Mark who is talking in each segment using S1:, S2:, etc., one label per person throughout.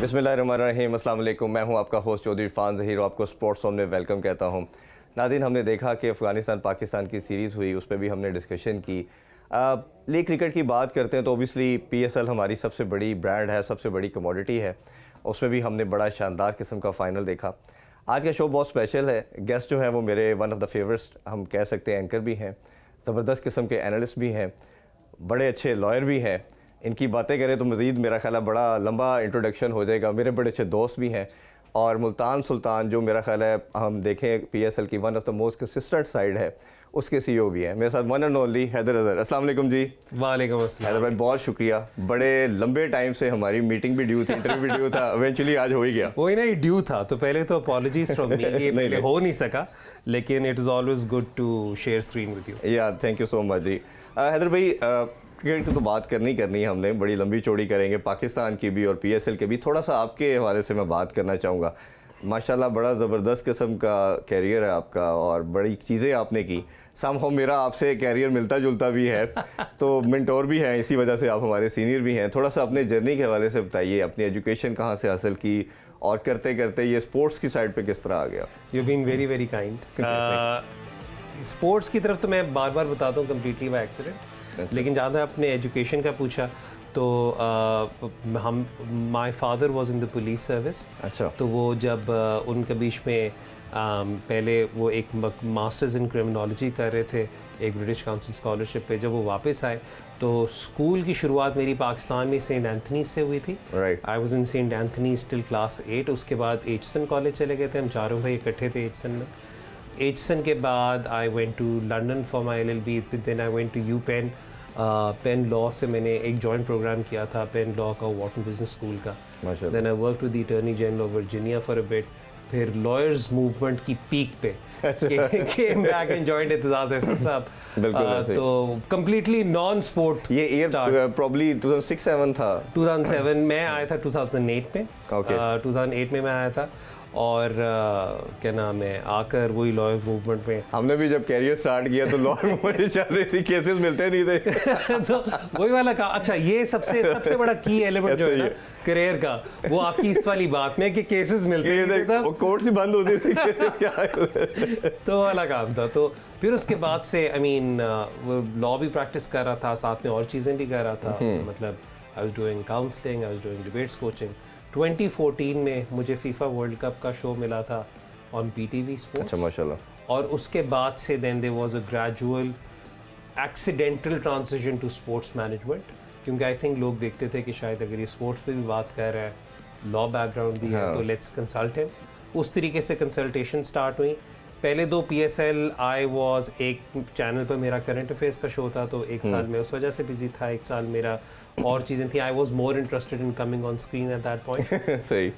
S1: बिस्मिल्लाहिर्रहमानिर्रहीम, अस्सलाम वालेकुम। मैं हूं आपका होस्ट चौधरी इरफान ज़हीर और आपको स्पोर्ट्स ज़ोन में वेलकम कहता हूं। नाज़रीन, हमने देखा कि अफ़गानिस्तान पाकिस्तान की सीरीज़ हुई, उस पर भी हमने डिस्कशन की। लीग क्रिकेट की बात करते हैं तो ओबियसली PSL हमारी सबसे बड़ी ब्रांड है, सबसे बड़ी कमोडिटी है। उसमें भी हमने बड़ा शानदार किस्म का फ़ाइनल देखा। आज का शो बहुत स्पेशल है। गेस्ट जो हैं वो मेरे वन ऑफ द फेवरेट्स हम कह सकते हैं, एंकर भी हैं, ज़बरदस्त किस्म के एनालिस्ट भी हैं, बड़े अच्छे लॉयर भी हैं। इनकी बातें करें तो मज़ीद मेरा ख्याल है बड़ा लंबा इंट्रोडक्शन हो जाएगा। मेरे बड़े अच्छे दोस्त भी हैं और मुल्तान सुल्तान जो मेरा ख्याल है हम देखें PSL की one of the most consistent side है, उसके CEO भी हैं। मेरे साथ one and only Haider Azhar. अस्सलाम वालेकुम जी।
S2: वालेकुम अस्सलाम।
S1: हैदर भाई बहुत शुक्रिया, बड़े लंबे टाइम से हमारी मीटिंग भी ड्यू थी, इंटरव्यू भी ड्यू था, इवेंचुअली आज हो ही गया।
S2: वही ना, ये ड्यू था तो पहले तो अपॉलॉजीज फ्रॉम मी, ये पहले
S1: नहीं।
S2: हो नहीं सका, लेकिन it is always good to share screen with you.
S1: या thank you so much ji. Haider भाई, क्रिकेट की तो बात करनी है हमने, बड़ी लंबी चौड़ी करेंगे, पाकिस्तान की भी और PSL के भी। थोड़ा सा आपके हवाले से मैं बात करना चाहूँगा। माशाल्लाह बड़ा ज़बरदस्त किस्म का कैरियर है आपका और बड़ी चीज़ें आपने की। समहाउ मेरा आपसे कैरियर मिलता जुलता भी है तो मेंटोर भी हैं, इसी वजह से आप हमारे सीनियर भी हैं। थोड़ा सा अपने जर्नी के हवाले से बताइए, अपनी एजुकेशन कहाँ से हासिल की और करते करते ये स्पोर्ट्स की साइड पे किस तरह आ गया?
S2: You been very very kind. Sports की तरफ तो मैं बार बार बताता हूँ कम्प्लीटली बाय एक्सीडेंट, लेकिन ज़्यादा अपने एजुकेशन का पूछा तो हम my father was in the police service.
S1: अच्छा।
S2: तो वो जब उनके बीच में पहले वो एक मास्टर्स इन क्रिमिनोलॉजी कर रहे थे एक ब्रिटिश काउंसिल स्कॉलरशिप पे, जब वो वापस आए तो स्कूल की शुरुआत मेरी पाकिस्तान में सेंट एंथनीज से हुई थी। I was in Saint Anthony's till class 8। उसके बाद एचसन कॉलेज चले गए थे, हम चारों भाई इकट्ठे थे एचसन में। एचसन के बाद I went to London for my LLB, then I went to U Penn law से मैंने एक जॉइंट प्रोग्राम किया था पेन लॉ का, वॉटन बिजनेस स्कूल का। Then I work with the attorney general of Virginia for a bit. फिर lawyers movement की peak पे came back and joined Aitzaz Ahsan साहब। तो कंप्लीटली नॉन स्पोर्ट।
S1: ये ईयर प्रॉब्ली 2006-7 था।
S2: 2007 में आया था, 2008 में। 2008 में मैं आया था और क्या नाम है, आकर वही लॉयर मूवमेंट में
S1: हमने भी जब कैरियर स्टार्ट किया तो लॉयर मूवमेंट चल रही थी, केसेस मिलते नहीं थे
S2: तो वही वाला कहा। अच्छा, ये सबसे बड़ा की एलिमेंट जो है ना करियर का, वो आपकी इस वाली बात में कि केसेस मिलते नहीं थे,
S1: वो कोर्ट से बंद होती थी क्या
S2: तो वाला काम था। तो फिर उसके बाद से आई मीन लॉ भी प्रैक्टिस कर रहा था, साथ में और चीज़ें भी कर रहा था। मतलब I was doing counselling, I was doing debates coaching. 2014 में मुझे फीफा वर्ल्ड कप का शो मिला था ऑन PTV स्पोर्ट्स।
S1: अच्छा, माशाल्लाह।
S2: और उसके बाद से then there was a gradual accidental transition to sports management, क्योंकि आई थिंक लोग देखते थे कि शायद अगर ये स्पोर्ट्स पे भी बात कर रहा है, लॉ बैकग्राउंड भी है, तो लेट्स कंसल्ट हिम। उस तरीके से कंसल्टेशन स्टार्ट हुई। पहले 2 PSL आई वाज, एक चैनल पर मेरा करंट अफेयर्स का शो था तो एक साल में उस वजह से बिजी था, एक साल मेरा और चीज़ें थी। I was more interested in coming on screen at that point.
S1: सही।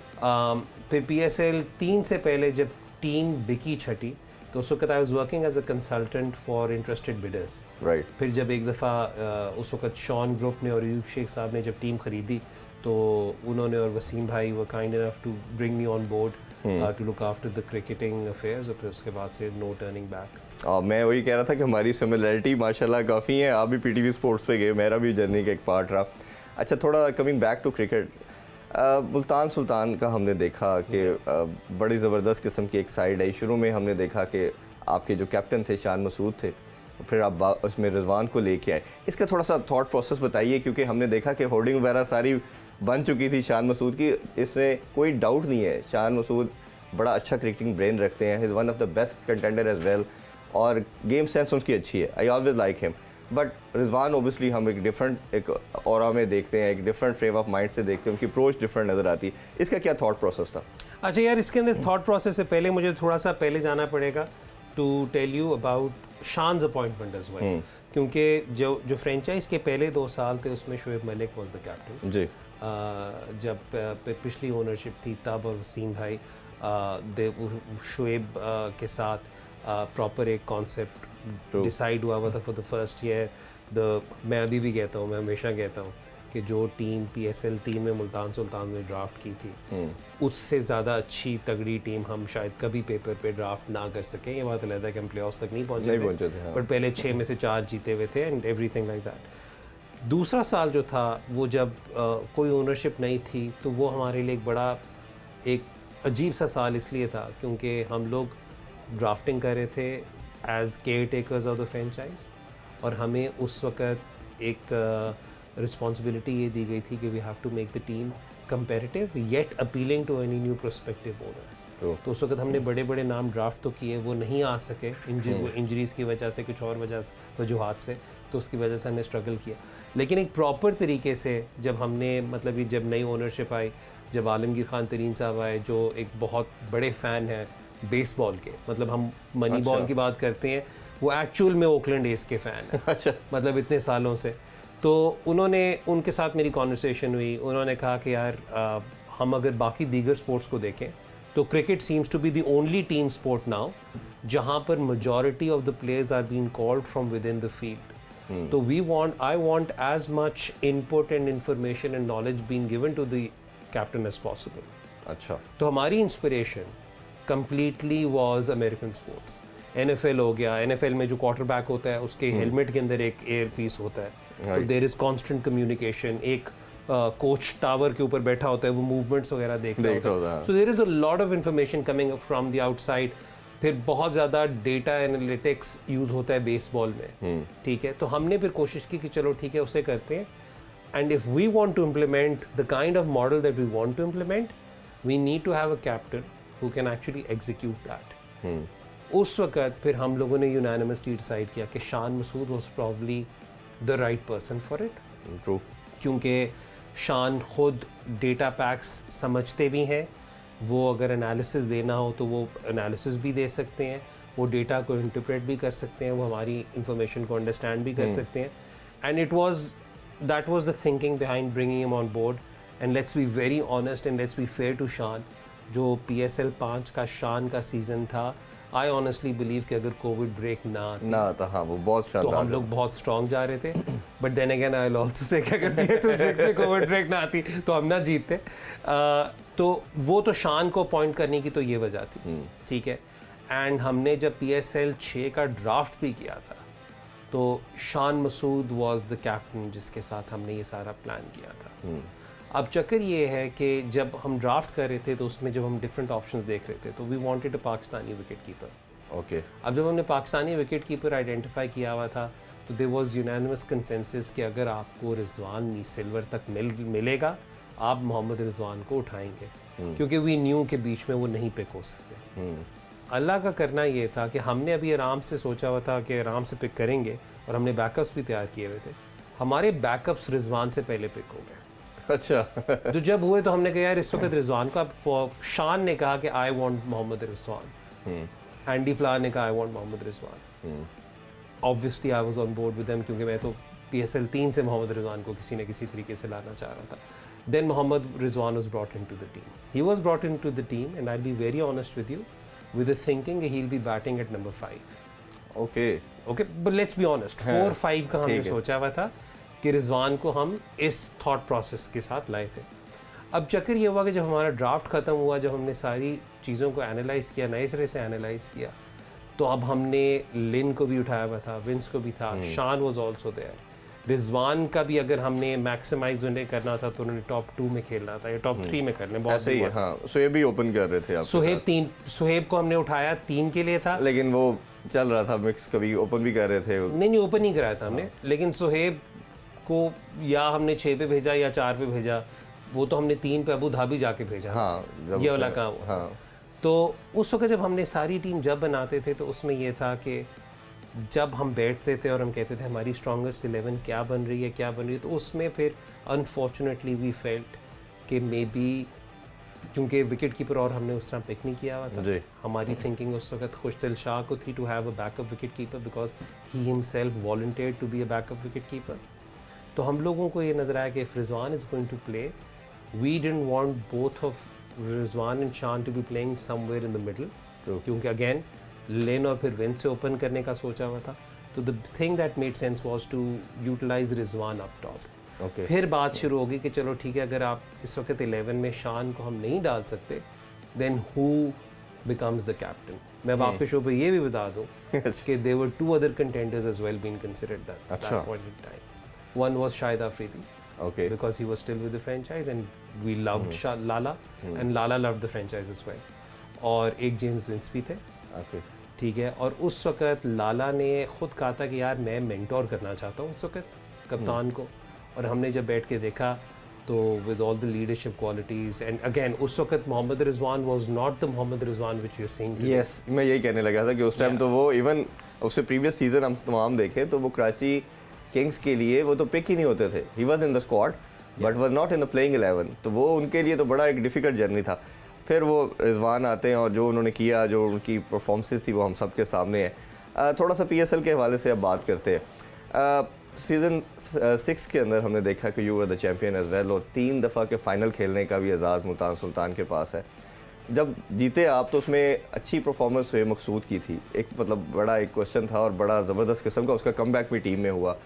S2: फिर PSL 3 से पहले जब टीम बिकी छठी तो उस वक्त I was working as a consultant for interested bidders.
S1: Right.
S2: फिर जब एक दफ़ा उस वक्त शॉन ग्रुप ने और अयूब शेख साहब ने जब टीम खरीदी तो उन्होंने और वसीम भाई were kind enough to bring me on board to look after the cricketing affairs. और फिर उसके बाद से नो टर्निंग बैक।
S1: मैं वही कह रहा था कि हमारी सिमिलरिटी माशाल्लाह काफ़ी है। आप भी PTV स्पोर्ट्स पे गए, मेरा भी जर्नी का एक पार्ट रहा। अच्छा, थोड़ा coming back to cricket, Multan Sultan का हमने देखा कि बड़ी ज़बरदस्त किस्म की एक साइड है। शुरू में हमने देखा कि आपके जो कैप्टन थे शान मसूद थे, फिर आप उसमें रिजवान को लेके आए। इसका थोड़ा सा थॉट प्रोसेस बताइए, क्योंकि हमने देखा कि होर्डिंग वगैरह सारी बन चुकी थी शान मसूद की, इसमें कोई डाउट नहीं है। शान मसूद बड़ा अच्छा क्रिकेटिंग ब्रेन रखते हैं, he is one of the best contender as well, और गेम सेंस उसकी अच्छी है। I always like him. But Rizwan obviously हम एक डिफरेंट एक ऑरा में देखते हैं, एक डिफरेंट फ्रेम ऑफ माइंड से देखते हैं, उनकी अप्रोच डिफरेंट नज़र आती है। इसका क्या थॉट प्रोसेस था?
S2: अच्छा यार, इसके अंदर थॉट प्रोसेस से पहले मुझे थोड़ा सा पहले जाना पड़ेगा to tell you about Shan's appointment as well, क्योंकि जो फ्रेंचाइज के पहले 2 साल थे उसमें Shoaib Malik was the captain जी। जब पिछली ओनरशिप थी तब और वसीम भाई शोएब के साथ प्रॉपर एक कॉन्सेप्ट डिसाइड हुआ था फॉर द फर्स्ट ईयर। मैं अभी भी कहता हूँ, मैं हमेशा कहता हूँ कि जो टीम PSL 3 में मुल्तान सुल्तान ने ड्राफ्ट की थी, उससे ज़्यादा अच्छी तगड़ी टीम हम शायद कभी पेपर पे ड्राफ्ट ना कर सकें। ये बात अलग है कि हम प्ले ऑफ तक नहीं पहुँचे थे, बट पहले 6 में से 4 जीते हुए थे एंड एवरीथिंग लाइक दैट। दूसरा साल जो था वो जब कोई ओनरशिप नहीं थी, तो वो हमारे लिए एक बड़ा एक अजीब सा साल इसलिए था क्योंकि हम लोग ड्राफ्टिंग कर रहे थे as caretakers of the franchise, और हमें उस वक़्त एक रिस्पॉन्सिबिलिटी ये दी गई थी कि we have to make the team comparative yet appealing to any new prospective owner. तो उस वक्त हमने बड़े बड़े नाम ड्राफ्ट तो किए, वो नहीं आ सके इंजरीज़ की वजह से, कुछ और वजूहत से, तो उसकी वजह से हमने स्ट्रगल किया। लेकिन एक प्रॉपर तरीके से जब हमने मतलब ये जब नई ओनरशिप आई, जब आलमगीर खान तरीन साहब आए जो एक बहुत बड़े फ़ैन हैं बेसबॉल के, मतलब हम मनी बॉल की बात करते हैं, वो एक्चुअल में ओकलैंड एस के फ़ैन हैं।
S1: अच्छा,
S2: मतलब इतने सालों से। तो उन्होंने, उनके साथ मेरी कॉन्वर्सेशन हुई, उन्होंने कहा कि यार हम अगर बाकी दीगर स्पोर्ट्स को देखें तो cricket seems to be the only team sport now जहाँ पर majority of the players are being called from within the field. तो I want as much input and information and knowledge being given to the captain as possible.
S1: अच्छा,
S2: तो हमारी inspiration completely was American sports. NFL हो गया, NFL में जो quarterback होता है उसके हेलमेट के अंदर एक एयर पीस होता है, तो देयर इज कांस्टेंट कम्युनिकेशन। एक कोच टावर के ऊपर बैठा होता है, वो मूवमेंट्स वगैरह देख रहा होता है। So there is a lot of information coming from the outside. फिर बहुत ज़्यादा डेटा एनालिटिक्स यूज़ होता है बेसबॉल में, ठीक है। तो हमने फिर कोशिश की कि चलो ठीक है उसे करते हैं, and if we want to implement the kind of model that we want to implement, we need to have a captain who can actually execute that. उस वक़्त फिर हम लोगों ने यूनानिमसली डिसाइड किया कि Shan Masood was probably the right person for it.
S1: True,
S2: क्योंकि शान खुद डेटा पैक्स समझते भी हैं, वो अगर एनालिसिस देना हो तो वो एनालिसिस भी दे सकते हैं, वो डेटा को इंटरप्रेट भी कर सकते हैं, वो हमारी इंफॉर्मेशन को अंडरस्टैंड भी कर सकते हैं। And that was the thinking behind bringing him on board. And let's be very honest and let's be fair to Shan, जो PSL 5 का शान का सीज़न था, आई ऑनेस्टली बिलीव कि अगर कोविड ब्रेक ना
S1: था, हाँ वो बहुत
S2: तो
S1: शानदार
S2: हम लोग बहुत स्ट्रॉन्ग जा रहे थे। But then again I will also say कि अगर PSL 6 में कोविड ब्रेक ना आती तो हम ना जीतते। तो वो तो शान को अपॉइंट करने की तो ये वजह थी, ठीक है। एंड हमने जब PSL 6 का ड्राफ्ट भी किया था तो शान मसूद वाज द कैप्टन जिसके साथ हमने ये सारा प्लान किया था। अब चक्कर ये है कि जब हम ड्राफ्ट कर रहे थे तो उसमें जब हम डिफरेंट ऑप्शंस देख रहे थे तो we wanted a Pakistani wicketkeeper.
S1: Okay,
S2: अब जब हमने पाकिस्तानी विकेट कीपर आइडेंटिफाई किया हुआ था तो देयर वाज यूनानिमस कंसेंसस कि अगर आपको रिजवान सिल्वर तक मिलेगा आप मोहम्मद रिजवान को उठाएंगे, क्योंकि वी न्यू के बीच में वो नहीं पिक हो सकते। अल्लाह का करना ये था कि हमने अभी आराम से सोचा हुआ था कि आराम से पिक करेंगे, और हमने बैकअप्स भी तैयार किए हुए थे। हमारे बैकअप्स रिजवान से पहले पिक हो गए।
S1: अच्छा
S2: तो जब हुए तो हमने कहा यार इस वक्त रिजवान का, शान ने कहा कि I want Mohammad Rizwan, Andy Flower ने कहा I want Mohammad Rizwan. Obviously I was on board with them, क्योंकि मैं तो PSL 3 से मोहम्मद रिजवान को किसी न किसी तरीके से लाना चाह रहा था। Then Mohammad Rizwan was brought into the team, he was brought into the team, and I will be very honest with you, with the thinking he will be batting at number 5।
S1: Okay,
S2: but let's be honest, 4-5 का हमने सोचा हुआ था कि रिजवान को हम इस thought process के साथ लाए थे। अब चक्कर ये हुआ कि जब हमारा ड्राफ्ट ख़त्म हुआ, जब हमने सारी चीज़ों को एनालाइज़ किया, नए सिरे से एनालाइज़ किया, तो अब हमने लिन को भी उठाया हुआ था, विंस को भी था, शान वाज आल्सो देयर। रिजवान का भी अगर हमने मैक्सिमाइज उन्हें करना था तो उन्होंने टॉप 2 में खेलना था या टॉप 3 में करने, बहुत
S1: ऐसे ही है। हाँ, सुहेब भी ओपन कर रहे थे आप।
S2: सुहेब को हमने उठाया 3 के लिए था,
S1: लेकिन वो चल रहा था मिक्स, कभी ओपन भी कर रहे थे।
S2: नहीं ओपन नहीं कराया था हमने, लेकिन सुहेब को या हमने 6 पे भेजा या 4 पे भेजा, वो तो हमने 3 पे अबू धाबी जाके भेजा।
S1: हाँ,
S2: ये वाला काम।
S1: हाँ,
S2: तो उस वक्त जब हमने सारी टीम जब बनाते थे तो उसमें ये था कि जब हम बैठते थे और हम कहते थे हमारी स्ट्रॉन्गेस्ट 11 क्या बन रही है, तो उसमें फिर अनफॉर्चुनेटली वी फेल्ट कि मे बी, क्योंकि विकेट कीपर और हमने उस तरह पिक नहीं किया हुआ था
S1: जी।
S2: हमारी थिंकिंग उस वक्त खुशदिल शाह को थी to have a backup wicket keeper, because he himself volunteered to be a backup wicket keeper. तो हम लोगों को ये नज़र आया कि if Rizwan is going to play, we didn't want both of Rizwan and Shan to be playing somewhere in the middle, क्योंकि again लेन और फिर विन से ओपन करने का सोचा हुआ था। तो the thing that made sense was to utilize Rizwan up top.
S1: Okay,
S2: फिर बात शुरू होगी कि चलो ठीक है, अगर आप इस वक्त 11 में शान को हम नहीं डाल सकते, then who becomes the captain. मैं अब आपके शो पे ये भी बता दूं कि there were 2 other contenders as well being considered that point in time. One was Shahid Afridi,
S1: Okay.
S2: because he was still with the franchise and we loved Lala and Lala loved the franchise as well. और एक James Vince भी थे,
S1: Okay.
S2: ठीक है। और उस वक्त लाला ने खुद कहा था कि यार मैं मेंटोर करना चाहता हूँ उस वक्त कप्तान को, और हमने जब बैठ के देखा तो with all the leadership qualities and again उस वक्त Mohammad Rizwan was not the Mohammad Rizwan which you are seeing today.
S1: Yes, मैं यही कहने लगा था कि उस टाइम तो वो इवन उससे प्रीवियस सीजन हम तमाम देखें तो वो कराची किंग्स के लिए वो तो पिक ही नहीं होते थे। He was in the squad but was not in the playing 11, तो वो उनके लिए तो बड़ा एक डिफ़िकल्ट जर्नी था। फिर वो रिजवान आते हैं और जो उन्होंने किया, जो उनकी परफॉर्मेंसेस थी वो हम सब के सामने है। थोड़ा सा PSL के हवाले से अब बात करते हैं। सीज़न 6 के अंदर हमने देखा कि you were the champion as well, और 3 दफ़ा के फ़ाइनल खेलने का भी एजाज़ मुल्तान सुल्तान के पास है। जब जीते आप तो उसमें अच्छी परफॉर्मेंस हुए मकसूद की थी, एक मतलब बड़ा एक क्वेश्चन था और बड़ा ज़बरदस्त किस्म का उसका कमबैक भी टीम में हुआ।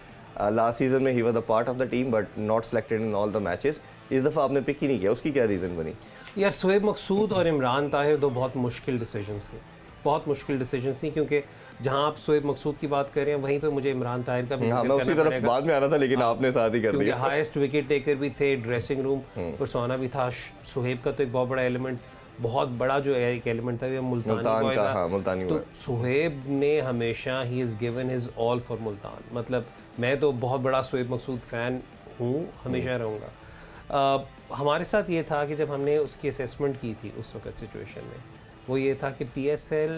S1: लास्ट सीज़न में he was the part of the team but not selected in all the matches. इस दफ़ा आपने पिक ही नहीं किया, उसकी क्या रीज़न बनी?
S2: यार शोएब मकसूद और इमरान ताहिर दो बहुत मुश्किल डिसीजंस थे, बहुत मुश्किल डिसीजंस थी, क्योंकि जहां आप शोएब मकसूद की बात कर रहे हैं वहीं पे मुझे इमरान ताहिर का भी
S1: हाँ, मैं उसी तरफ बाद में आना था लेकिन आपने साथ ही कर
S2: क्योंकि
S1: दिया।
S2: हाईएस्ट विकेट टेकर भी थे, ड्रेसिंग रूम परसोना भी था। शोएब का तो एक बहुत बड़ा एलिमेंट, बहुत बड़ा जो एक एलिमेंट था वो मुल्तान
S1: का, हाँ, मुल्तानी
S2: तो शोएब ने हमेशा he is given his all for Multan. मतलब मैं तो बहुत बड़ा शोएब मकसूद फ़ैन हूँ, हमेशा रहूँगा। हमारे साथ ये था कि जब हमने उसकी असेसमेंट की थी उस वक्त सिचुएशन में, वो ये था कि PSL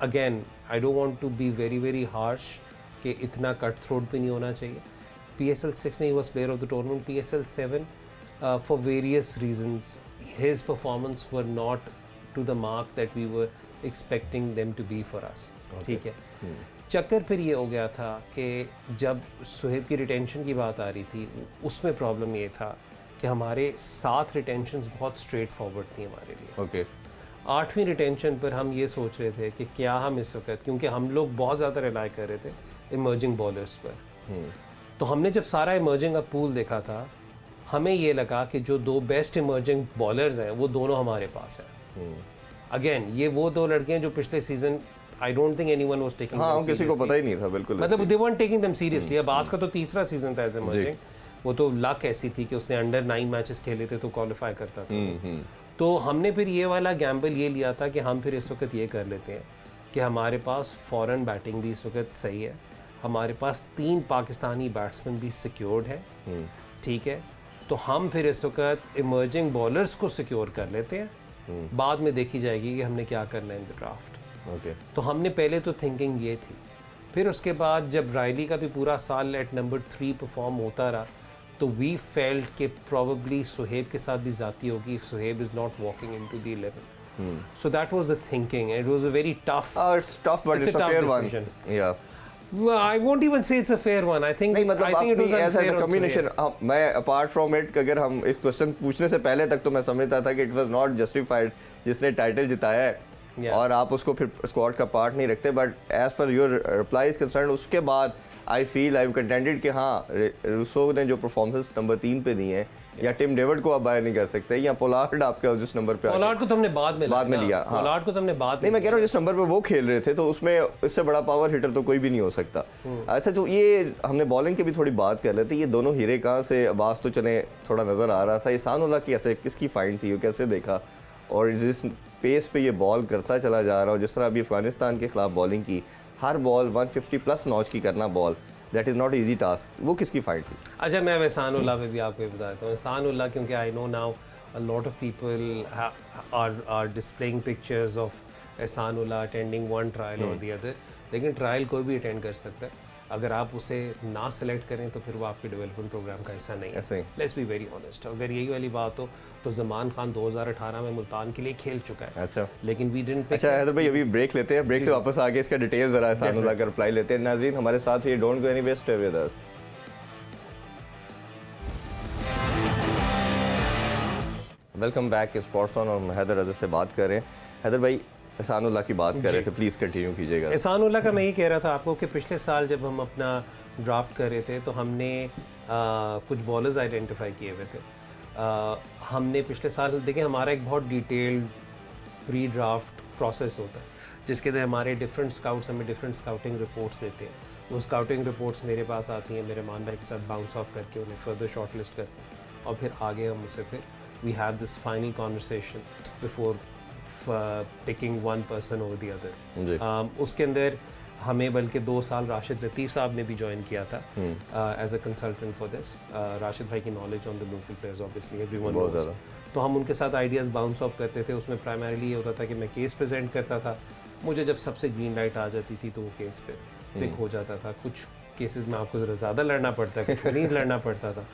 S2: again I don't want to be very very harsh कि इतना कट थ्रोट भी नहीं होना चाहिए। PSL 6 में he was player of the tournament, PSL 7 for various reasons his performance were not to the mark that we were expecting them to be for us, ठीक है। चक्कर फिर ये हो गया था कि जब शोएब की रिटेंशन की बात आ रही थी, उसमें प्रॉब्लम ये था कि हमारे 7 रिटेंशंस बहुत स्ट्रेट फॉरवर्ड थी हमारे लिए।
S1: ओके।
S2: 8वीं रिटेंशन पर हम ये सोच रहे थे कि क्या हम इस वक्त, क्योंकि हम लोग बहुत ज़्यादा रिलाई कर रहे थे इमर्जिंग बॉलर्स पर, तो हमने जब सारा इमर्जिंग अब पूल देखा था, हमें ये लगा कि जो 2 बेस्ट इमर्जिंग बॉलर्स हैं वो दोनों हमारे पास हैं। अगेन ये वो 2 लड़के हैं जो पिछले season I don't think anyone was taking,
S1: हाँ, किसी को पता ही नहीं था बिल्कुल,
S2: मतलब दे weren't taking them seriously। Abbas का तो तीसरा सीजन था एज इमर्जिंग, वो तो लक ऐसी थी कि उसने अंडर 9 मैचेस खेले थे तो क्वालिफाई करता था। तो हमने फिर ये वाला गैम्बल ये लिया था कि हम फिर इस वक्त ये कर लेते हैं कि हमारे पास फॉरेन बैटिंग भी इस वक्त सही है, हमारे पास 3 पाकिस्तानी बैट्समैन भी सिक्योर्ड है, ठीक है। तो हम फिर इस वक्त इमर्जिंग बॉलर्स को सिक्योर कर लेते हैं, बाद में देखी जाएगी कि हमने क्या करना है इन द ड्राफ्ट।
S1: ओके।
S2: तो हमने पहले तो थिंकिंग ये थी। फिर उसके बाद जब रायली का भी पूरा साल एट नंबर 3 परफॉर्म होता रहा, तो वी फेल्ट कि प्रोबेबली सुहेब के साथ भी ज़ाती होगी if Suhaib is not walking into the 11। So that was the thinking and it was a very tough,
S1: it's tough but it's a fair one. या
S2: I won't even say it's a fair one. I think
S1: नहीं, मतलब
S2: I think it was
S1: as
S2: unfair
S1: a
S2: on
S1: combination, मैं apart from it, अगर हम इस question पूछने से पहले तक तो मैं समझता था कि इट वाज नॉट जस्टिफाइड जिसने टाइटल जिताया है और आप उसको फिर स्क्वाड का पार्ट नहीं रखते, but as per your reply is concern उसके बाद I feel I am contented कि हाँ, रूसो ने जो परफॉर्मेंस नंबर 3 पे दी है, या टिम डेविड को आप बाय नहीं कर सकते, या पोलार्ड आपका जिस नंबर पे,
S2: पोलार्ड को तो हमने बाद में
S1: लिया, हाँ।
S2: पोलार्ड को तो हमने बाद
S1: नहीं, मैं कह रहा हूँ जिस नंबर पे वो खेल रहे थे तो उसमें इससे बड़ा पावर हिटर तो कोई भी नहीं हो सकता। अच्छा, तो ये हमने बॉलिंग की भी थोड़ी बात कर रहे थे, ये दोनों हीरे कहाँ से, अब्बास तो चले थोड़ा नज़र आ रहा था, एहसानुल्लाह की ऐसे किसकी फाइंड थी, कैसे देखा, और जिस पेस पे ये बॉल करता चला जा रहा हो, जिस तरह अभी अफगानिस्तान के खिलाफ बॉलिंग की, हर बॉल 150 प्लस नॉच की करना ball, that is not easy task, वो किसकी फाइट थी?
S2: अच्छा, मैं एहसानुल्लाह पे भी आपको ये बताता हूँ। एहसानुल्लाह, क्योंकि I know now a lot of people are displaying pictures of Ehsanullah attending one trial और दी अदर, लेकिन ट्रायल कोई भी अटेंड कर सकता है। अगर आप उसे ना सेलेक्ट करें तो फिर वो आपके डेवलपमेंट प्रोग्राम का हिस्सा नहीं है। लेट्स बी वेरी ऑनेस्ट, अगर यही वाली बात हो तो जमान खान 2018 में मुल्तान के लिए खेल चुका है।
S1: अच्छा,
S2: लेकिन वी डिडंट।
S1: अच्छा हैदर भाई, अभी ब्रेक लेते हैं, ब्रेक से वापस आके इसका डिटेल जरा एहसानुल्लाह का रिप्लाई लेते हैं। नाज़रीन हमारे साथ ये don't go anywhere, stay with us. Welcome back sports on, और हैदर रज़ा से बात कर रहे हैं। हैदर भाई, एहसानुल्लाह की बात कर रहे थे, प्लीज़ कंटिन्यू कीजिएगा।
S2: एहसानुल्लाह का मैं ये कह रहा था आपको कि पिछले साल जब हम अपना ड्राफ्ट कर रहे थे तो हमने कुछ बॉलर्स आइडेंटिफाई किए हुए थे। हमने पिछले साल देखें, हमारा एक बहुत डिटेल्ड प्री ड्राफ्ट प्रोसेस होता है जिसके अंदर हमारे डिफरेंट स्काउट्स हमें डिफरेंट स्काउटिंग रिपोर्ट्स देते हैं। वो स्काउटिंग रिपोर्ट्स मेरे पास आती हैं, मेरे मान भाई के साथ बाउंस ऑफ करके उन्हें फर्दर शॉर्ट लिस्ट करते हैं और फिर आगे हम उसे फिर we have this final conversation before picking one person over the other. उसके अंदर हमें बल्कि 2 साल राशिद लतीफ़ साहब ने भी ज्वाइन किया था as a consultant for this. Rashid भाई की knowledge on the local players obviously everyone knows, तो हम उनके साथ आइडियाज़ बाउंस ऑफ करते थे। उसमें प्राइमरीली ये होता था कि मैं केस प्रेजेंट करता था, मुझे जब सबसे ग्रीन लाइट आ जाती थी तो वो केस पे पिक हो जाता था। कुछ केसेस में आपको ज़रा ज़्यादा लड़ना पड़ता है, कुछ नहीं लड़ना पड़ता था।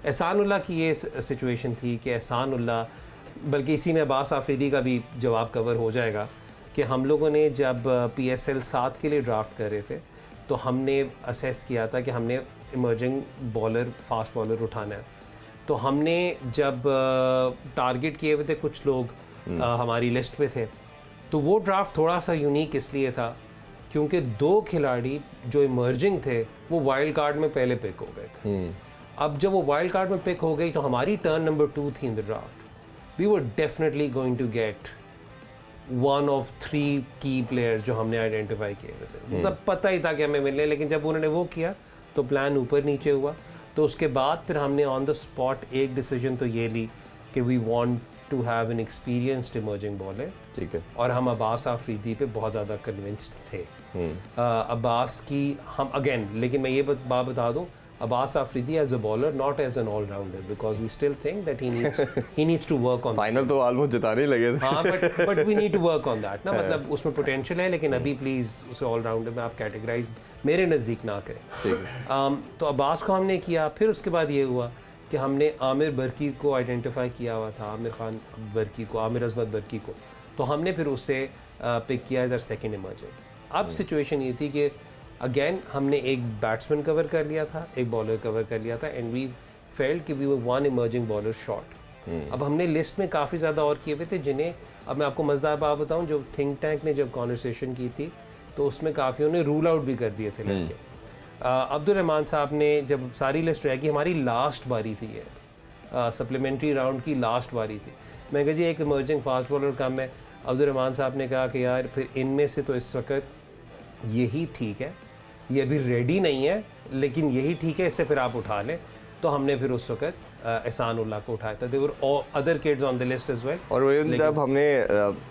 S2: एहसानुल्लाह की ये सिचुएशन थी कि एहसानुल्लाह, बल्कि इसी में अब्बास आफरीदी का भी जवाब कवर हो जाएगा कि हम लोगों ने जब PSL 7 के लिए ड्राफ्ट कर रहे थे तो हमने असेस किया था कि हमने इमर्जिंग बॉलर, फास्ट बॉलर उठाना है। तो हमने जब टारगेट किए हुए थे, कुछ लोग हमारी लिस्ट पे थे, तो वो ड्राफ्ट थोड़ा सा यूनिक इसलिए था क्योंकि 2 खिलाड़ी जो इमर्जिंग थे वो वाइल्ड कार्ड में पहले पिक हो गए थे। अब जब वो वाइल्ड कार्ड में पिक हो गई तो हमारी टर्न नंबर 2 थी in the draft. We were definitely going to get one of 3 key player जो हमने आइडेंटिफाई किए हुए थे। मतलब पता ही था कि हमें मिलने, लेकिन जब उन्होंने वो किया तो प्लान ऊपर नीचे हुआ। तो उसके बाद फिर हमने ऑन द स्पॉट एक डिसीजन तो ये ली कि we want to have an experienced emerging bowler. ठीक है। और हम अब्बास आफरीदी पे बहुत ज़्यादा कन्विंस्ड थे। अब्बास की हम अगेन, लेकिन मैं ये बात बता दूं, Abbas Afridi as a bowler, not as an all-rounder, because we still think that he needs to work on.
S1: Final तो almost जिताने लगे थे।
S2: हाँ, but we need to work on that ना, मतलब उसमें potential है, लेकिन अभी please उसे all-rounder में आप categorize मेरे नज़दीक ना करें। ठीक है। तो अब्बास को हमने किया, फिर उसके बाद ये हुआ कि हमने आमिर बरकी को आइडेंटिफाई किया हुआ था, आमिर खान बरकी को, आमिर अजमत बरकी को, तो हमने फिर उसे पिक किया एज आवर सेकेंड इमर्जिंग। अब सिचुएशन ये थी कि अगेन हमने एक बैट्समैन कवर कर लिया था, एक बॉलर कवर कर लिया था, एंड वी फेल्ट कि we were one emerging bowler short. अब हमने लिस्ट में काफ़ी ज़्यादा और किए हुए थे, जिन्हें अब मैं आपको मज़ेदार बात बताऊं, जो थिंक टैंक ने जब कॉन्वर्सेशन की थी तो उसमें काफ़ी उन्हें रूल आउट भी कर दिए थे लड़के। अब्दुल रहमान साहब ने जब सारी लिस्ट रहेगी, हमारी लास्ट बारी थी ये, सप्लीमेंट्री राउंड की लास्ट बारी थी। मैं कहा जी एक इमर्जिंग फास्ट बॉलर कम है। अब्दुल रहमान साहब ने कहा कि यार फिर इनमें से तो इस वक्त यही ठीक है, ये अभी रेडी नहीं है, लेकिन यही ठीक है, इससे फिर आप उठा लें। तो हमने फिर उस वक्त एहसानुल्लाह को उठाया था। There were other kids on the list as well.
S1: और जब हमने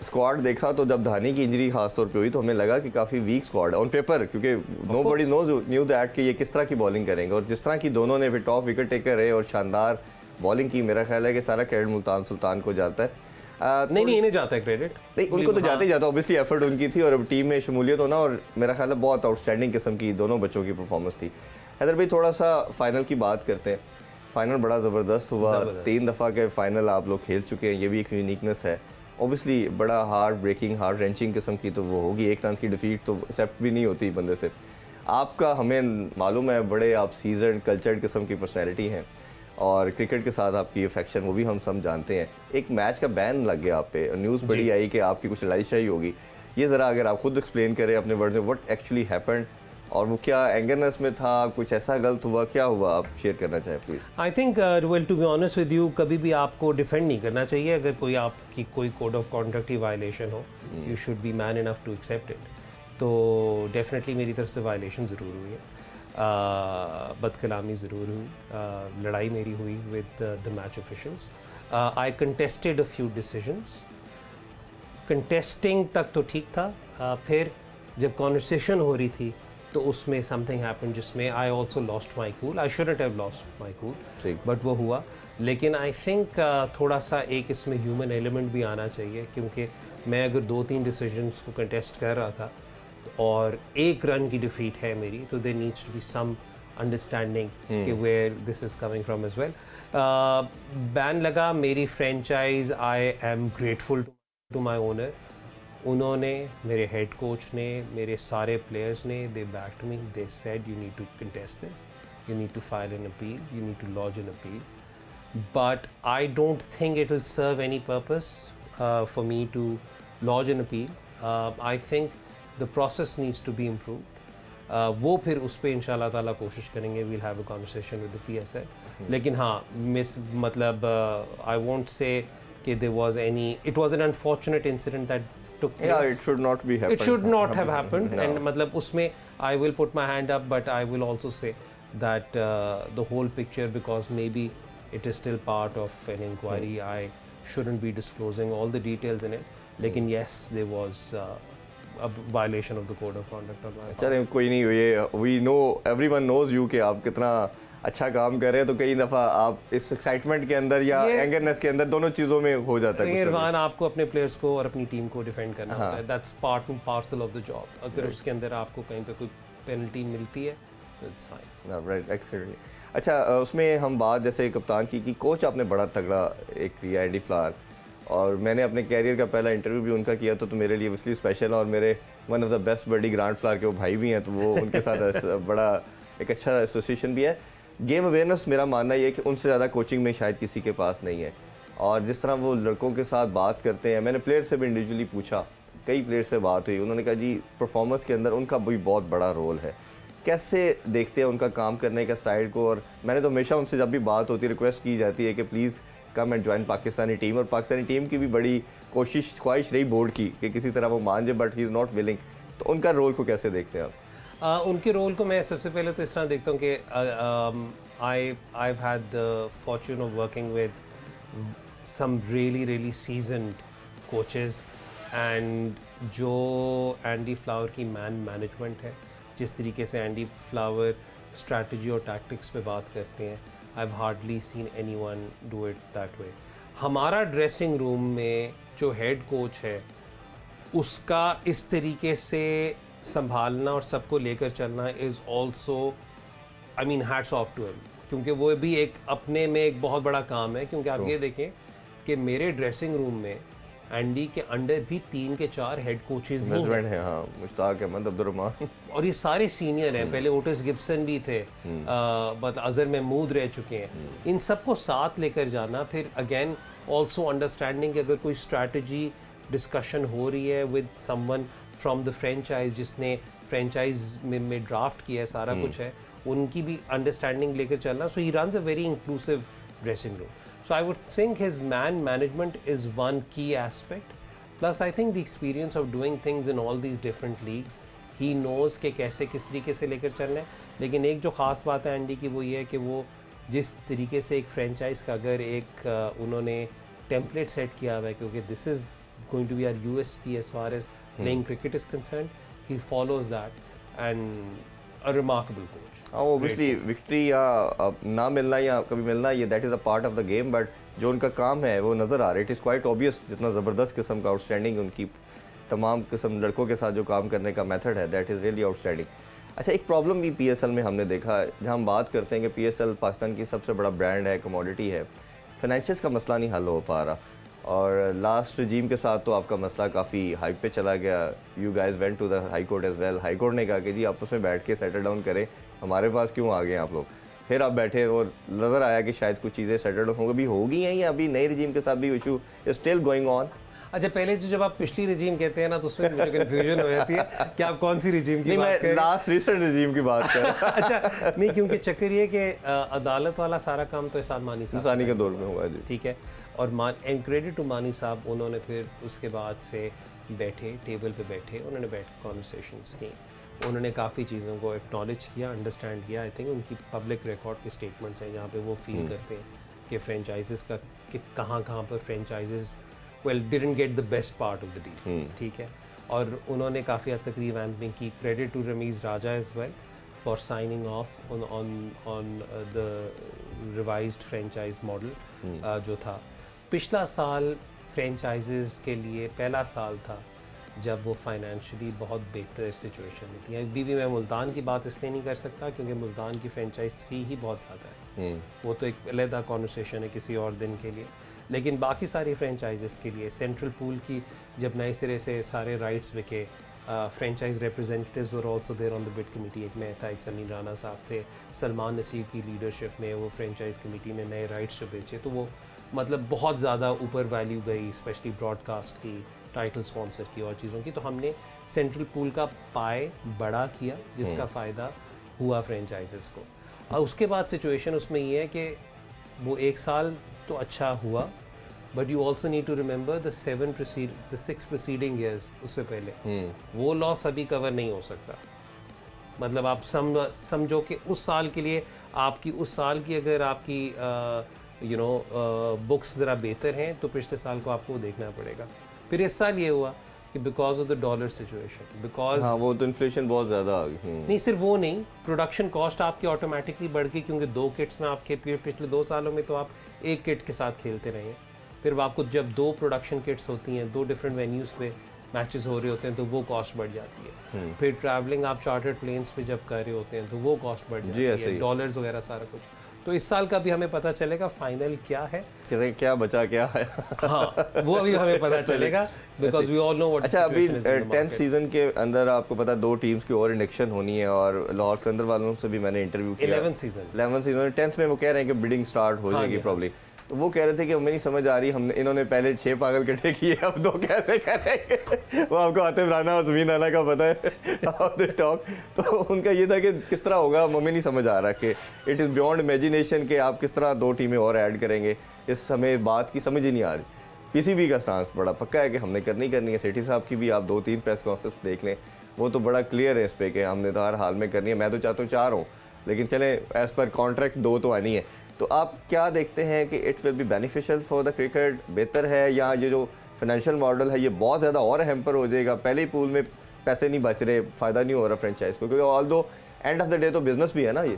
S1: स्क्वाड देखा तो जब धानी की इंजरी खास तौर पे हुई तो हमें लगा कि काफ़ी वीक स्क्वाड है ऑन पेपर, क्योंकि नोबडी न्यू दैट कि ये किस तरह की बॉलिंग करेंगे। और जिस तरह की दोनों ने फिर टॉप विकेट टेकर रहे और शानदार बॉलिंग की, मेरा ख्याल है कि सारा क्रेडिट मुल्तान सुल्तान को जाता है।
S2: नहीं इन्हें जाता है क्रेडिट,
S1: नहीं उनको तो जाते ही जाता, ऑब्वियसली एफर्ट उनकी थी और अब टीम में शमूलियत होना, और मेरा ख्याल है बहुत आउटस्टैंडिंग किस्म की दोनों बच्चों की परफॉर्मेंस थी। हैदर भाई थोड़ा सा फाइनल की बात करते हैं। फाइनल बड़ा ज़बरदस्त हुआ, 3 दफ़ा के फाइनल आप लोग खेल चुके हैं, ये भी एक यूनिकनेस है। ऑब्वियसली बड़ा हार्ड ब्रेकिंग, हार्ड रेंचिंग किस्म की तो वो होगी, 1 रन की डिफीट तो एक्सेप्ट भी नहीं होती बंदे से। आपका हमें मालूम है बड़े आप सीजन कल्चर्ड किस्म की पर्सनैलिटी हैं और क्रिकेट के साथ आपकी अफेक्शन वो भी हम सब जानते हैं। एक मैच का बैन लग गया आप पे, न्यूज़ बड़ी आई कि आपकी कुछ लड़ाई शड़ाई होगी। ये ज़रा अगर आप खुद एक्सप्लेन करें अपने वर्ड में, व्हाट एक्चुअली हैपेंड, और वो क्या एंगरनेस में था, कुछ ऐसा गलत हुआ, क्या हुआ, आप शेयर करना चाहें please.
S2: I think well to be honest with you, कभी भी आपको डिफेंड नहीं करना चाहिए अगर कोई आपकी कोई कोड ऑफ कॉन्डक्ट की वायलेशन हो। You should be man enough to accept it. तो डेफिनेटली मेरी तरफ से वायलेशन ज़रूर हुई है, बदकलामी ज़रूर हुई, लड़ाई मेरी हुई with the match officials. I contested a few decisions, contesting तक तो ठीक था, फिर जब कॉन्वर्सेशन हो रही थी तो उसमें समथिंग हैपन जिसमें I also lost my cool. I shouldn't have lost my cool, but वो हुआ। लेकिन आई थिंक थोड़ा सा एक इसमें ह्यूमन एलिमेंट भी आना चाहिए, क्योंकि मैं अगर 2-3 डिसीजंस को कंटेस्ट कर रहा था और 1 रन की डिफीट है मेरी, तो there needs to be some understanding कि where this is coming from as well. Ban लगा, मेरी franchise, I am grateful to my owner. उन्होंने, मेरे हेड कोच ने, मेरे सारे प्लेयर्स ने, they backed me, they said you need to contest this, you need to file an appeal, you need to launch an appeal, but I don't think it will serve any purpose for me to launch an appeal. I think the process needs to be improved. वो फिर उस पर इंशाल्लाह ताला कोशिश करेंगे, we'll have a conversation with the PSL। लेकिन हाँ, मतलब आई वोंट से कि there was any, it was an unfortunate incident that took place.
S1: Yeah, it should not be happened.
S2: It should not have happened. No. And मतलब उसमें I will put my hand up, but I will also say that the whole picture, because maybe it is still part of an inquiry, I shouldn't be disclosing all the details in it. Lekin yes, there was a violation of the code of conduct on my part.
S1: चले कोई नहीं, ये we know, everyone knows you कि आप कितना अच्छा काम कर रहे हैं, तो कई दफ़ा आप इस एक्साइटमेंट के अंदर या एंगरनेस के अंदर दोनों चीज़ों में हो जाता है।
S2: इरफान, आपको अपने प्लेयर्स को और अपनी टीम को डिफेंड करना होता है, that's part and parcel of the job. अगर उसके अंदर आपको कहीं पे कोई पेनल्टी मिलती है, दैट्स फाइन।
S1: Right, excellently. अच्छा, उसमें हम बात जैसे कप्तान की कि कोच आपने बड़ा तगड़ा एक किया, एंडी फ्लावर, और मैंने अपने कैरियर का पहला इंटरव्यू भी उनका किया, तो मेरे लिए इसलिए स्पेशल है, और मेरे one of the best buddy Grant Flower के वो भाई भी हैं, तो वो उनके साथ बड़ा एक अच्छा एसोसिएशन भी है। गेम अवेयरनेस मेरा मानना ये है कि उनसे ज़्यादा कोचिंग में शायद किसी के पास नहीं है, और जिस तरह वो लड़कों के साथ बात करते हैं, मैंने प्लेयर से भी इंडिविजुअली पूछा, कई प्लेयर से बात हुई, उन्होंने कहा जी परफॉर्मेंस के अंदर उनका भी बहुत बड़ा रोल है। कैसे देखते हैं उनका काम करने का स्टाइल को? और मैंने तो हमेशा उनसे जब भी बात होती है रिक्वेस्ट की जाती है कि please come and join Pakistani team, और पाकिस्तानी टीम की भी बड़ी ख्वाहिश रही बोर्ड की कि किसी तरह वो मान जाए, but he is not willing. तो उनका रोल को कैसे देखते हैं आप?
S2: उनके रोल को मैं सबसे पहले तो इस तरह देखता हूँ कि I have had the fortune of working with some really seasoned coaches, and जो एंडी फ्लावर की मैनेजमेंट है, जिस तरीके से एंडी फ्लावर स्ट्रैटेजी और टैक्टिक्स पे बात करते हैं, I have hardly seen anyone do it that way. हमारा ड्रेसिंग रूम में जो हेड कोच है, उसका इस तरीके से संभालना और सबको लेकर चलना is also, I mean hats off to him, क्योंकि वो भी एक अपने में एक बहुत बड़ा काम है। क्योंकि आप ये देखें कि मेरे ड्रेसिंग रूम में एंडी के अंडर भी 3 के 4 हेड कोचेस
S1: हैं, हाँ, मुश्ताक अहमद, अब्दुर्रहमान,
S2: और ये सारे सीनियर हैं। पहले ओटिस गिब्सन भी थे, बट अजहर महमूद रह चुके हैं। इन सबको साथ लेकर जाना, फिर अगेन ऑल्सो अंडरस्टैंडिंग कि अगर कोई स्ट्रैटेजी डिस्कशन हो रही है with someone from the franchise, जिसने फ्रेंचाइज में ड्राफ्ट किया है, सारा कुछ है, उनकी भी अंडरस्टैंडिंग लेकर चलना। So he runs a very inclusive dressing room. So I would think his man management is one key aspect. Plus I think the experience of doing things in all these different leagues, he knows कि कैसे किस तरीके से लेकर चलना है. लेकिन एक जो ख़ास बात है एंडी की वो ये है कि वो जिस तरीके से एक फ्रेंचाइज़ का अगर एक उन्होंने टेम्पलेट सेट किया हुआ है, क्योंकि this is going to be our USP as far as playing cricket is concerned, he follows that and a remarkable coach.
S1: हाँ, ऑब्वियसली विक्ट्री या ना मिलना या कभी मिलना, ये that is a part of the game, but जो उनका काम है वो नज़र आ रहा है. इट इज़ क्वाइट ऑब्वियस जितना ज़बरदस्त किस्म का आउटस्टैंडिंग उनकी तमाम किस्म लड़कों के साथ जो काम करने का मेथड है, दैट इज़ रियली आउटस्टैंडिंग. अच्छा, एक प्रॉब्लम भी PSL में हमने देखा, जहाँ हम बात करते हैं कि PSL पाकिस्तान की सबसे बड़ा ब्रांड है, कमोडिटी है, फाइनेंशियल्स का मसला नहीं हल हो पा रहा. और लास्ट रजीम के साथ तो आपका मसला काफ़ी हाइप पे चला गया. You guys went to the high court as well. High court ने कहा कि जी आपस में बैठ के सेटल डाउन करें, हमारे पास क्यों आ गए आप लोग. फिर आप बैठे और नज़र आया कि शायद कुछ चीज़ें सेटल डाउन हो गई हैं, या अभी नए रजीम के साथ भी issue is still going on.
S2: अच्छा, पहले तो जब आप पिछली रजीम कहते हैं ना, तो उसमें मुझे कन्फ्यूजन हो जाती है कि आप कौन सी रजीम की बात कर रहे हैं.
S1: लास्ट रिसेंट रजीम की बात कर रहा हूं.
S2: अच्छा, नहीं, क्योंकि चक्कर ये कि अदालत वाला सारा काम तो एहसान मानी साहब
S1: के दौर में हुआ जी.
S2: ठीक है, और एंड क्रेडिट टू मानी साहब, उन्होंने फिर उसके बाद से बैठे, टेबल पे बैठे, उन्होंने बैठ कॉन्वर्सेशंस की, उन्होंने काफ़ी चीज़ों को एक्नॉलेज किया, अंडरस्टैंड किया. आई थिंक उनकी पब्लिक रिकॉर्ड के स्टेटमेंट्स हैं जहाँ पे वो फील करते हैं कि फ्रेंचाइजेस का कहाँ पर franchises didn't get the best part of the deal. ठीक है, और उन्होंने काफ़ी हद तक रिवैम्पिंग की. Credit to Ramiz Raja as well for signing off on the revised franchise model जो था. पिछला साल फ्रेंचाइजेस के लिए पहला साल था जब वो फाइनेंशियली बहुत बेहतर सिचुएशन में थी. अभी भी मैं मुल्तान की बात इसलिए नहीं कर सकता क्योंकि मुल्तान की फ्रेंचाइज फ़ी ही बहुत ज़्यादा है. वो तो एक अलहदा कॉन्वर्सेशन है किसी और दिन के लिए. लेकिन बाकी सारी फ्रेंचाइजेस के लिए सेंट्रल पूल की जब नए सिरे से सारे राइट्स बिके, franchise representatives were also there on the bid committee. एक मैं था, एक समीर राना साहब थे, सलमान नसीर की लीडरशिप में वो फ्रेंचाइज कमेटी ने नए राइट्स जो बेचे, तो वो मतलब बहुत ज़्यादा ऊपर वैल्यू गई, स्पेशली ब्रॉडकास्ट की, टाइटल स्पॉन्सर की और चीज़ों की. तो हमने सेंट्रल पूल का पाए बड़ा किया जिसका फ़ायदा हुआ फ्रेंचाइजेस को. और उसके बाद सिचुएशन उसमें ये है कि वो एक साल तो अच्छा हुआ, but you also need to remember the 6 preceding years. उससे पहले वो लॉस अभी कवर नहीं हो सकता. मतलब आप समझो कि उस साल के लिए आपकी उस साल की अगर आपकी बुक्स ज़रा बेहतर हैं तो पिछले साल को आपको देखना पड़ेगा। फिर इस साल ये हुआ कि because of the dollar situation, because
S1: हाँ वो तो इन्फ्लेशन बहुत ज़्यादा आ गई।
S2: नहीं सिर्फ वो नहीं, प्रोडक्शन कॉस्ट आपकी ऑटोमेटिकली बढ़ गई क्योंकि 2 किट्स में आपके पिछले 2 सालों में तो आप एक किट के साथ खेलते रहे हैं। फिर आपको जब 2 प्रोडक्शन किट्स होती हैं, 2 डिफरेंट वेन्यूज़ पे मैचेस हो रहे होते हैं तो वो कॉस्ट बढ़ जाती है। फिर ट्रैवलिंग आप चार्टर्ड प्लेन्स पे जब कर रहे होते हैं तो वो कॉस्ट बढ़ जाती है, डॉलर्स वगैरह सारा कुछ। तो इस साल का भी हमें पता चलेगा फाइनल क्या है,
S1: कैसे क्या बचा क्या है।
S2: हाँ वो अभी हमें पता चलेगा because we all know what.
S1: अच्छा अभी 10th सीजन के अंदर आपको पता 2 टीम्स की और इंडक्शन होनी है और लाहौर कलंदर वालों से भी मैंने इंटरव्यू किया।
S2: 11th सीजन
S1: 10th में वो कह रहे हैं कि बिडिंग स्टार्ट हो जाएगी प्रॉब्ली। तो वो कह रहे थे कि हमें नहीं समझ आ रही, हमने इन्होंने पहले 6 पागल इकट्ठे किए, अब 2 कैसे करेंगे। वो आपको आतिफ राना और ज़मीन राना का पता है ऑफ द टॉक। तो उनका ये था कि किस तरह होगा, हमें नहीं समझ आ रहा कि इट इज़ बियॉन्ड इमेजिनेशन कि आप किस तरह 2 टीमें और ऐड करेंगे। इस समय बात की समझ ही नहीं आ रही। पीसीबी का स्टांस बड़ा पक्का है कि हमने करनी है। सेठी साहब की भी आप 2-3 प्रेस कॉन्फ्रेंस देख लें, वो तो बड़ा क्लियर है इस पर कि हमने तो हर हाल में करनी है। मैं तो चाहता हूँ 4 हो, लेकिन चलें एज़ पर कॉन्ट्रैक्ट 2 तो आनी है। तो आप क्या देखते हैं कि it will be beneficial for the cricket, बेहतर है, या ये जो फाइनेंशियल मॉडल है ये बहुत ज़्यादा और हैम्पर हो जाएगा? पहले ही पूल में पैसे नहीं बच रहे, फ़ायदा नहीं हो रहा फ्रेंचाइज को, क्योंकि ऑल दो एंड ऑफ द डे तो बिजनेस भी है ना ये।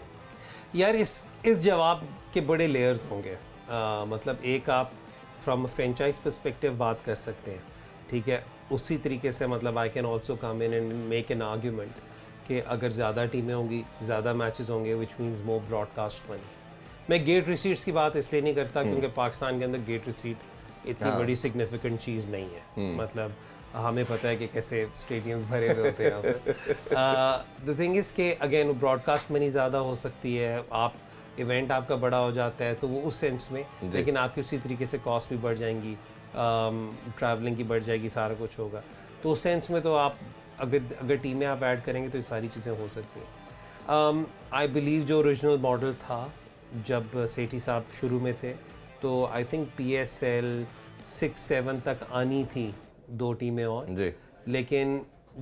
S2: यार इस जवाब के बड़े लेयर्स होंगे। मतलब एक आप फ्रॉम फ्रेंचाइज पर्सपेक्टिव बात कर सकते हैं, ठीक है। उसी तरीके से मतलब I can also come in and make an argument कि अगर ज़्यादा टीमें होंगी, ज़्यादा मैचेस होंगे, which means more broadcast money. मैं गेट रिसीट्स की बात इसलिए नहीं करता क्योंकि पाकिस्तान के अंदर गेट रिसीट इतनी बड़ी सिग्निफिकेंट चीज़ नहीं है। मतलब हमें पता है कि कैसे स्टेडियम्स भरे हुए होते हैं। द थिंग इज़ के अगेन ब्रॉडकास्ट मनी ज़्यादा हो सकती है, आप इवेंट आपका बड़ा हो जाता है तो वो उस सेंस में, लेकिन आपकी उसी तरीके से कॉस्ट भी बढ़ जाएंगी, ट्रैवलिंग की बढ़ जाएगी, सारा कुछ होगा। तो उस सेंस में तो आप अगर टीमें आप ऐड करेंगे तो ये सारी चीज़ें हो सकती हैं। आई बिलीव जो ओरिजिनल मॉडल था जब सेठी साहब शुरू में थे तो आई थिंक PSL 6-7 तक आनी थी 2 टीमें और
S1: जी।
S2: लेकिन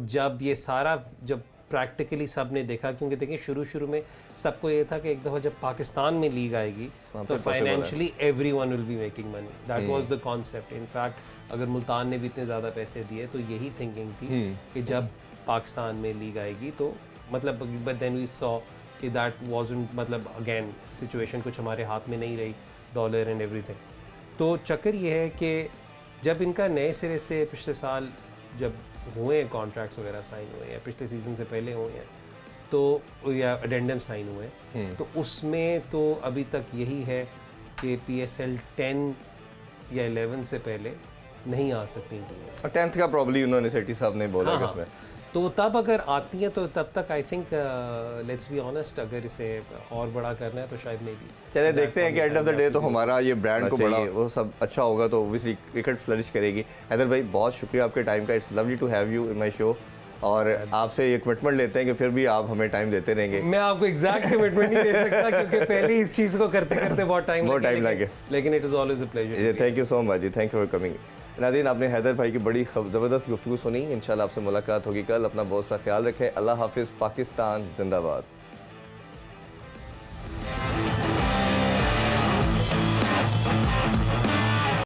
S2: जब ये सारा जब प्रैक्टिकली सब ने देखा, क्योंकि देखिए शुरू में सबको ये था कि एक दफ़ा जब पाकिस्तान में लीग आएगी तो financially everyone will be making money, that was the concept. In fact अगर मुल्तान ने भी इतने ज़्यादा पैसे दिए तो यही थिंकिंग थी कि जब पाकिस्तान में लीग आएगी तो मतलब, बट देन वी सॉ कि दैट वाजंट, मतलब अगेन सिचुएशन कुछ हमारे हाथ में नहीं रही, डॉलर एंड एवरीथिंग। तो चक्कर ये है कि जब इनका नए सिरे से पिछले साल जब हुए हैं कॉन्ट्रैक्ट्स वगैरह साइन हुए हैं, पिछले सीज़न से पहले हुए हैं तो, या अडेंडम साइन हुए हैं, तो उसमें तो अभी तक यही है कि PSL 10 या 11 से पहले नहीं आ सकती टीमें।
S1: 10th का प्रॉब्ली उन्होंने सेठी साहब ने बोला कि इसमें
S2: तो तब अगर आती हैं तो तब तक I think let's be honest, अगर इसे और बड़ा करना है तो शायद मे बी
S1: चले देखते हैं कि एंड ऑफ द डे तो हमारा ये ब्रांड को बड़ा वो सब अच्छा होगा तो ऑब्वियसली क्रिकेट फ्लरिश करेगी। हैदर भाई बहुत शुक्रिया आपके टाइम का, it's lovely to have you in my show. और आपसे ये कमिटमेंट लेते हैं कि फिर भी आप हमें टाइम देते रहेंगे।
S2: मैं आपको एग्जैक्ट कमिटमेंट नहीं दे सकता क्योंकि पहले इस चीज़ को करते करते बहुत टाइम लगे, लेकिन it is always a pleasure.
S1: Thank you so much ji, thank you for coming. नाज़रीन, आपने हैदर भाई की बड़ी ज़बरदस्त गुफ्तगू सुनी। इंशाल्लाह आपसे मुलाकात होगी कल। अपना बहुत सा ख्याल रखें। अल्लाह हाफिज़। पाकिस्तान जिंदाबाद।